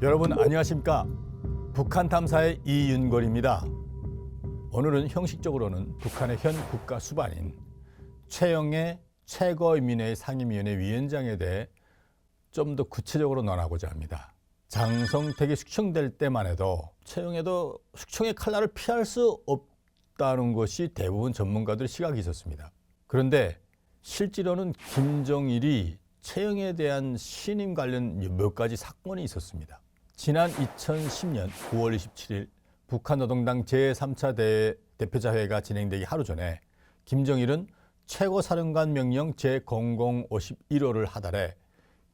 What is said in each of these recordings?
여러분 안녕하십니까? 북한 탐사의 이윤걸입니다. 오늘은 형식적으로는 북한의 현 국가 수반인 최영애 최고인민회의 상임위원회 위원장에 대해 좀 더 구체적으로 논하고자 합니다. 장성택이 숙청될 때만 해도 최영애도 숙청의 칼날을 피할 수 없다는 것이 대부분 전문가들의 시각이 있었습니다. 그런데 실제로는 김정일이 최영애에 대한 신임 관련 몇 가지 사건이 있었습니다. 지난 2010년 9월 27일 북한노동당 제3차 대표자회가 진행되기 하루 전에 김정일은 최고사령관 명령 제0051호를 하달해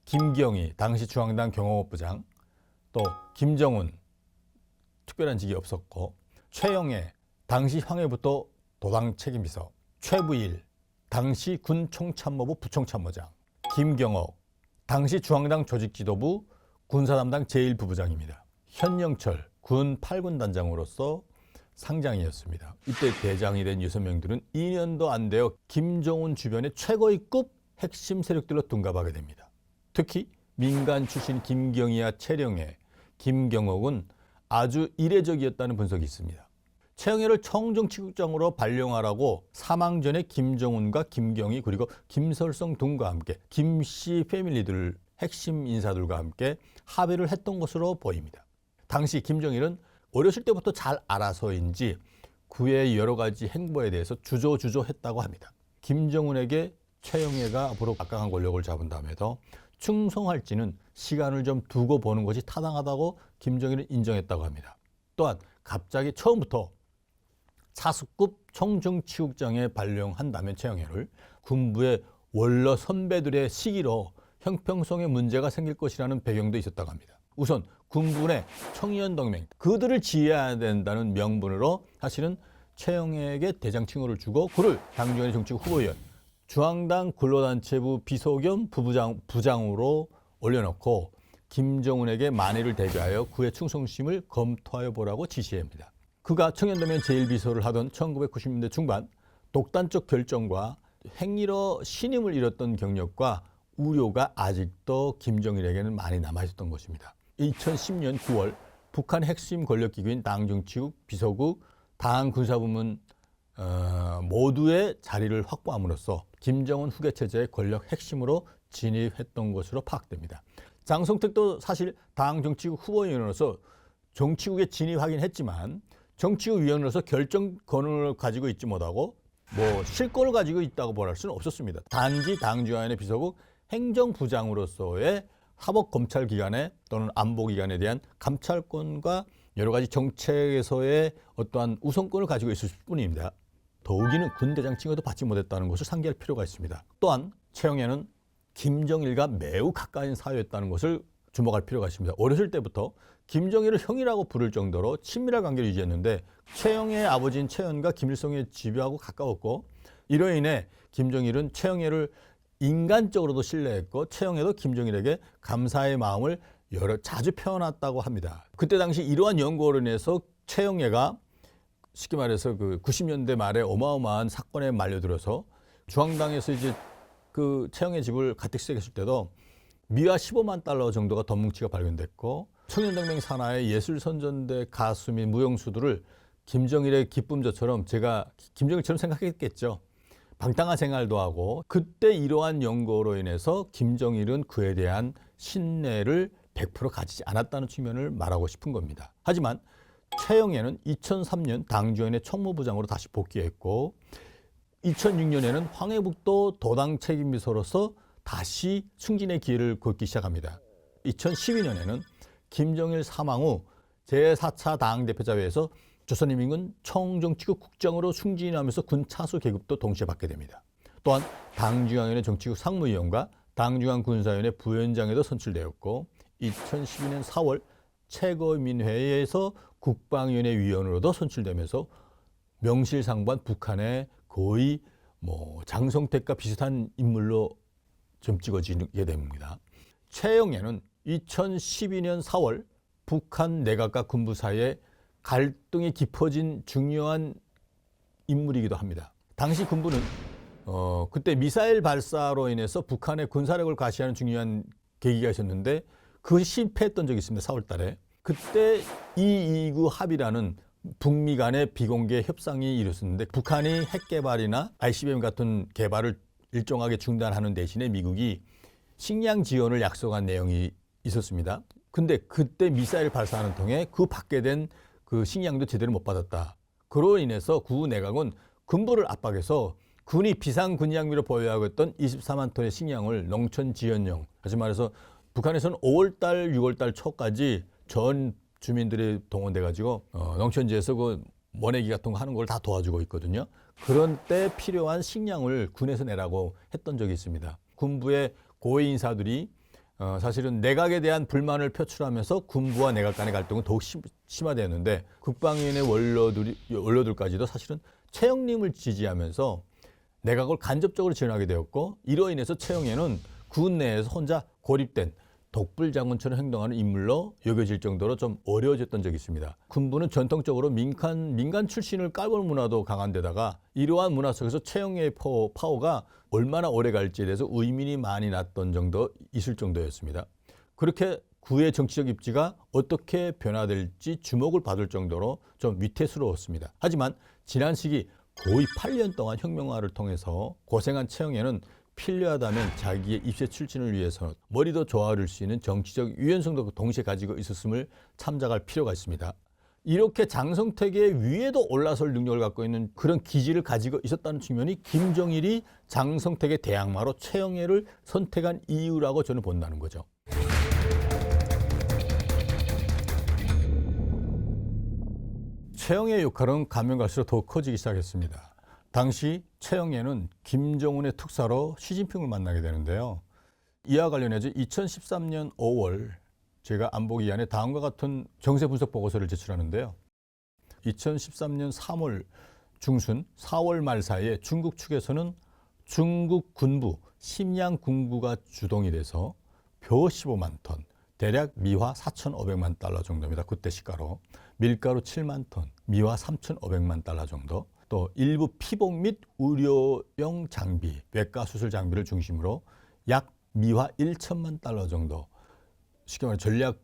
김경희 당시 중앙당 경호부장, 또 김정훈 특별한 직이 없었고, 최영애 당시 황해부도 도당 책임비서, 최부일 당시 군총참모부 부총참모장, 김경옥 당시 중앙당 조직지도부 군사담당 제1부부장입니다. 현영철 군 8군 단장으로서 상장이었습니다. 이때 대장이 된 6명들은 2년도 안 되어 김정은 주변의 최고위급 핵심 세력들로 둔갑하게 됩니다. 특히 민간 출신 김경희와 최영애, 김경옥은 아주 이례적이었다는 분석이 있습니다. 최영애를 청정치국장으로 발령하라고 사망 전에 김정은과 김경희 그리고 김설성 등과 함께 김씨 패밀리들 핵심 인사들과 함께 합의를 했던 것으로 보입니다. 당시 김정일은 어렸을 때부터 잘 알아서인지 그의 여러 가지 행보에 대해서 주저했다고 합니다. 김정은에게 최영애가 앞으로 막강한 권력을 잡은 다음에도 충성할지는 시간을 좀 두고 보는 것이 타당하다고 김정일은 인정했다고 합니다. 또한 갑자기 처음부터 차수급 청정치국장에 발령한다면 최영애를 군부의 원로 선배들의 시기로 형평성에 문제가 생길 것이라는 배경도 있었다고 합니다. 우선 군부 내 청년동맹, 그들을 지휘해야 된다는 명분으로 사실은 최영애에게 대장 칭호를 주고 그를 당중의 정치국 후보위원, 중앙당 근로단체부 비서 겸 부장으로 올려놓고 김정은에게 만회를 대비하여 그의 충성심을 검토하여 보라고 지시합니다. 그가 청년동맹 제1비서를 하던 1990년대 중반 독단적 결정과 행위로 신임을 잃었던 경력과 우려가 아직도 김정일에게는 많이 남아있었던 것입니다. 2010년 9월 북한 핵심 권력기구인 당정치국, 비서국, 당군사부문 모두의 자리를 확보함으로써 김정은 후계 체제의 권력 핵심으로 진입했던 것으로 파악됩니다. 장성택도 사실 당정치국 후보위원으로서 정치국에 진입하긴 했지만 정치국 위원으로서 결정 권한을 가지고 있지 못하고 실권을 가지고 있다고 말할 수는 없었습니다. 단지 당중앙위원회 비서국 행정부장으로서의 사법검찰기관에 또는 안보기관에 대한 감찰권과 여러 가지 정책에서의 어떠한 우선권을 가지고 있을 뿐입니다. 더욱이는 군대장 칭호도 받지 못했다는 것을 상기할 필요가 있습니다. 또한 최영애는 김정일과 매우 가까운 사이였다는 것을 주목할 필요가 있습니다. 어렸을 때부터 김정일을 형이라고 부를 정도로 친밀한 관계를 유지했는데 최영애의 아버지인 최연과 김일성의 집요하고 가까웠고, 이로 인해 김정일은 최영애를 인간적으로도 신뢰했고 최영애도 김정일에게 감사의 마음을 자주 표현했다고 합니다. 그때 당시 이러한 연구로 인해서 최영애가 쉽게 말해서 그 90년대 말에 어마어마한 사건에 말려들어서 중앙당에서 이제 그 최영애 집을 가택 수색했을 때도 미화 15만 달러 정도가 돈 뭉치가 발견됐고, 청년동맹 산하의 예술선전대 가수 및 무용수들을 김정일의 기쁨조처럼 제가 김정일처럼 생각했겠죠. 방탕한 생활도 하고, 그때 이러한 연고로 인해서 김정일은 그에 대한 신뢰를 100% 가지지 않았다는 측면을 말하고 싶은 겁니다. 하지만 최영애는 2003년 당주연의 총무부장으로 다시 복귀했고 2006년에는 황해북도 도당 책임비서로서 다시 승진의 기회를 걷기 시작합니다. 2012년에는 김정일 사망 후 제4차 당대표자회에서 조선인민군 청정치국 국장으로 승진하면서 군 차수 계급도 동시에 받게 됩니다. 또한 당중앙위원회 정치국 상무위원과 당중앙군사위원회 부위원장에도 선출되었고 2012년 4월 최고인민회의에서 국방위원회 위원으로도 선출되면서 명실상부한 북한의 거의 장성택과 비슷한 인물로 좀 찍어지게 됩니다. 최영애는 2012년 4월 북한 내각과 군부 사이에 갈등이 깊어진 중요한 인물이기도 합니다. 당시 군부는 그때 미사일 발사로 인해서 북한의 군사력을 과시하는 중요한 계기가 있었는데 그것이 실패했던 적이 있습니다. 4월 달에. 그때 이이구 합의라는 북미 간의 비공개 협상이 이뤘었는데 북한이 핵 개발이나 ICBM 같은 개발을 일정하게 중단하는 대신에 미국이 식량 지원을 약속한 내용이 있었습니다. 근데 그때 미사일 발사하는 통에 그 받게 된 그 식량도 제대로 못 받았다. 그로 인해서 구 내각은 군부를 압박해서 군이 비상군량미로 보유하고 있던 24만 톤의 식량을 농촌 지원용, 다시 말해서 북한에서는 5월 달, 6월 달 초까지 전 주민들이 동원돼 가지고 농촌지에서 그 모내기 같은 거 하는 걸 다 도와주고 있거든요. 그런 때 필요한 식량을 군에서 내라고 했던 적이 있습니다. 군부의 고위 인사들이 사실은 내각에 대한 불만을 표출하면서 군부와 내각 간의 갈등은 더욱 심화되었는데 국방위원회 원로들까지도 사실은 최영림을 지지하면서 내각을 간접적으로 지원하게 되었고 이로 인해서 최영애는 군 내에서 혼자 고립된 독불장군처럼 행동하는 인물로 여겨질 정도로 좀 어려워졌던 적이 있습니다. 군부는 전통적으로 민간 출신을 깔보는 문화도 강한 데다가 이러한 문화 속에서 최영애의 파워가 얼마나 오래 갈지에 대해서 의문이 많이 났던 정도 있을 정도였습니다. 그렇게 구의 정치적 입지가 어떻게 변화될지 주목을 받을 정도로 좀 위태스러웠습니다. 하지만 지난 시기 거의 8년 동안 혁명화를 통해서 고생한 최영애는 필요하다면 자기의 입세 출진을 위해서 머리도 조아릴 수 있는 정치적 유연성도 동시에 가지고 있었음을 참작할 필요가 있습니다. 이렇게 장성택의 위에도 올라설 능력을 갖고 있는 그런 기질을 가지고 있었다는 측면이 김정일이 장성택의 대항마로 최영애를 선택한 이유라고 저는 본다는 거죠. 최영애의 역할은 가면 갈수록 더 커지기 시작했습니다. 당시 최영애는 김정은의 특사로 시진핑을 만나게 되는데요. 이와 관련해서 2013년 5월 제가 안보기관에 다음과 같은 정세 분석 보고서를 제출하는데요. 2013년 3월 중순 4월 말 사이에 중국 측에서는 중국 군부 심양 군부가 주동이 돼서 벼 15만 톤, 대략 미화 4,500만 달러 정도입니다. 그때 시가로. 밀가루 7만 톤, 미화 3,500만 달러 정도. 또 일부 피복 및 의료용 장비, 외과 수술 장비를 중심으로 약 미화 1천만 달러 정도 쉽게 말해 전략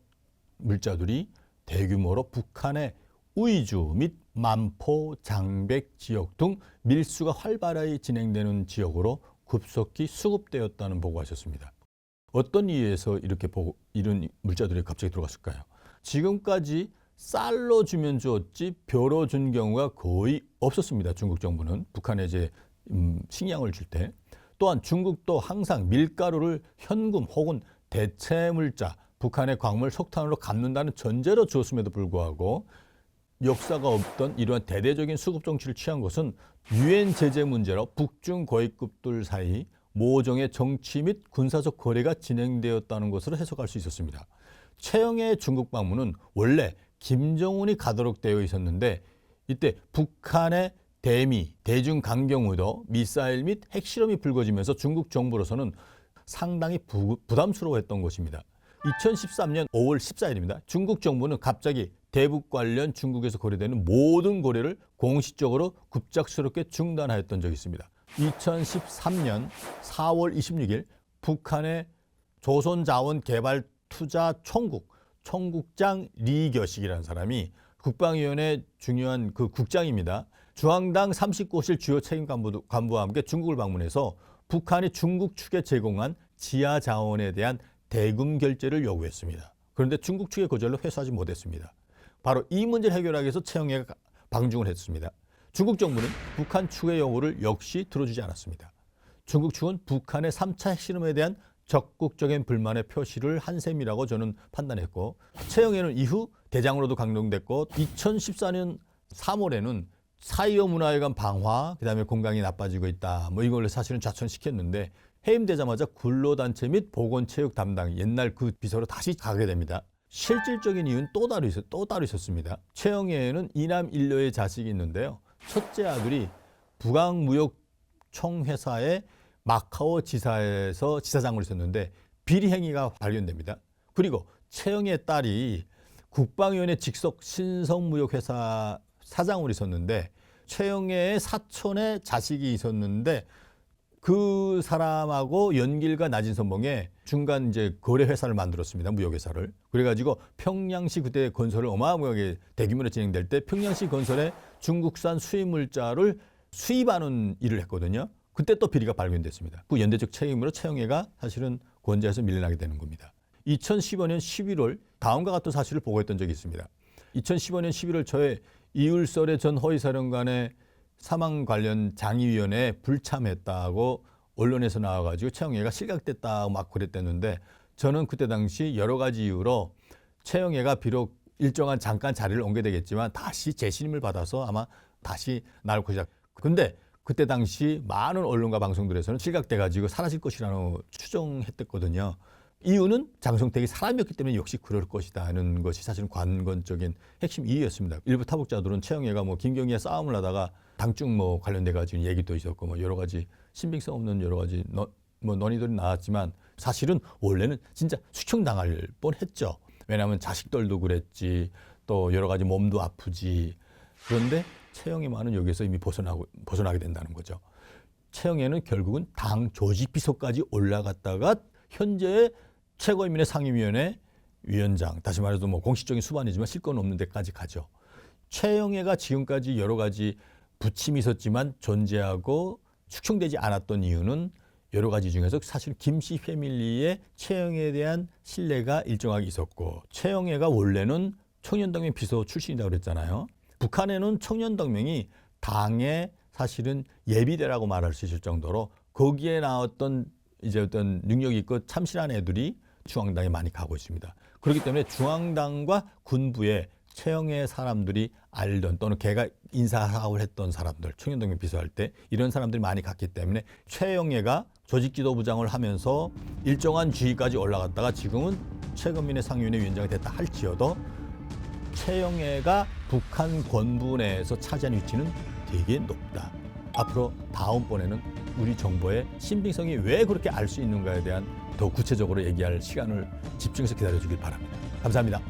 물자들이 대규모로 북한의 우이주 및 만포, 장백 지역 등 밀수가 활발하게 진행되는 지역으로 급속히 수급되었다는 보고가 있었습니다. 어떤 이유에서 이런 물자들이 갑자기 들어갔을까요? 지금까지 쌀로 주면 주었지 벼로 준 경우가 거의 없었습니다. 중국 정부는 북한에 이제 식량을 줄 때. 또한 중국도 항상 밀가루를 현금 혹은 대체 물자, 북한의 광물 석탄으로 갚는다는 전제로 주었음에도 불구하고 역사가 없던 이러한 대대적인 수급 정치를 취한 것은 유엔 제재 문제로 북중 고위급들 사이 모종의 정치 및 군사적 거래가 진행되었다는 것으로 해석할 수 있었습니다. 최영애의 중국 방문은 원래 김정은이 가도록 되어 있었는데 이때 북한의 대미, 대중 강경 의도, 미사일 및 핵실험이 불거지면서 중국 정부로서는 상당히 부담스러워했던 것입니다. 2013년 5월 14일입니다. 중국 정부는 갑자기 대북 관련 중국에서 거래되는 모든 거래를 공식적으로 급작스럽게 중단하였던 적이 있습니다. 2013년 4월 26일 북한의 조선자원개발투자총국장 리겨식이라는 사람이 국방위원회 중요한 그 국장입니다. 중앙당 39실 주요 책임 간부와 함께 중국을 방문해서 북한이 중국 측에 제공한 지하 자원에 대한 대금 결제를 요구했습니다. 그런데 중국 측의 거절로 회수하지 못했습니다. 바로 이 문제를 해결하기 위해서 최영애가 방중을 했습니다. 중국 정부는 북한 측의 요구를 역시 들어주지 않았습니다. 중국 측은 북한의 3차 핵실험에 대한 적극적인 불만의 표시를 한 셈이라고 저는 판단했고 최영애는 이후 대장으로도 강등됐고 2014년 3월에는 사이어 문화회관 방화, 그다음에 건강이 나빠지고 있다. 이걸 사실은 좌천시켰는데 해임되자마자 근로단체 및 보건체육 담당 옛날 그 비서로 다시 가게 됩니다. 실질적인 이유는 또 따로 있었습니다. 최영애는 이남 일녀의 자식이 있는데요. 첫째 아들이 북악무역총회사의 마카오 지사에서 지사장으로 있었는데 비리 행위가 발견됩니다. 그리고 최영애의 딸이 국방위원회 직속 신성무역회사 사장으로 있었는데 최영애의 사촌의 자식이 있었는데 그 사람하고 연길과 나진선봉에 중간 이제 거래 회사를 만들었습니다. 무역 회사를. 그래가지고 평양시 그때 건설을 어마어마하게 대규모로 진행될 때 평양시 건설에 중국산 수입 물자를 수입하는 일을 했거든요. 그때 또 비리가 발견됐습니다. 그 연대적 책임으로 최영애가 사실은 권좌에서 밀려나게 되는 겁니다. 2015년 11월 다음과 같은 사실을 보고했던 적이 있습니다. 2015년 11월 초에 이울설의 전 허위사령관의 사망 관련 장의위원회에 불참했다고 언론에서 나와가지고 최영애가 실각됐다고 막 그랬댔는데 저는 그때 당시 여러 가지 이유로 최영애가 비록 일정한 잠깐 자리를 옮게 되겠지만 다시 재신임을 받아서 아마 다시 나올 것이다. 근데 그때 당시 많은 언론과 방송들에서는 실각돼가지고 사라질 것이라는 추정했댔거든요. 이유는 장성택이 사람이었기 때문에 역시 그럴 것이다 하는 것이 사실은 관건적인 핵심 이유였습니다. 일부 타복자들은 최영애가 뭐 김경희와 싸움을 하다가 당중 뭐 관련돼 가지고 얘기도 있었고 뭐 여러 가지 신빙성 없는 여러 가지 논의들이 나왔지만 사실은 원래는 진짜 숙청당할 뻔했죠. 왜냐하면 자식들도 그랬지 또 여러 가지 몸도 아프지. 그런데 최영애만은 여기서 이미 벗어나게 된다는 거죠. 최영애는 결국은 당 조직비서까지 올라갔다가 현재의 최고인민회 상임위원회 위원장, 다시 말해서 뭐 공식적인 수반이지만 실권 없는 데까지 가죠. 최영애가 지금까지 여러 가지 부침이 있었지만 존재하고 숙청되지 않았던 이유는 여러 가지 중에서 사실 김씨 패밀리의 최영애에 대한 신뢰가 일정하게 있었고 최영애가 원래는 청년동맹 비서 출신이라고 그랬잖아요. 북한에는 청년동맹이 당의 사실은 예비대라고 말할 수 있을 정도로 거기에 나왔던 이제 어떤 능력이 있고 참신한 애들이 중앙당에 많이 가고 있습니다. 그렇기 때문에 중앙당과 군부에 최영애 사람들이 알던 또는 걔가 인사사업을 했던 사람들, 청년동맹 비서할 때 이런 사람들이 많이 갔기 때문에 최영애가 조직지도부장을 하면서 일정한 지위까지 올라갔다가 지금은 최근민의 상임위원회 위원장이 됐다 할지어도 최영애가 북한 권부 내에서 차지한 위치는 되게 높다. 앞으로 다음번에는 우리 정보의 신빙성이 왜 그렇게 알 수 있는가에 대한 더 구체적으로 얘기할 시간을 집중해서 기다려주길 바랍니다. 감사합니다.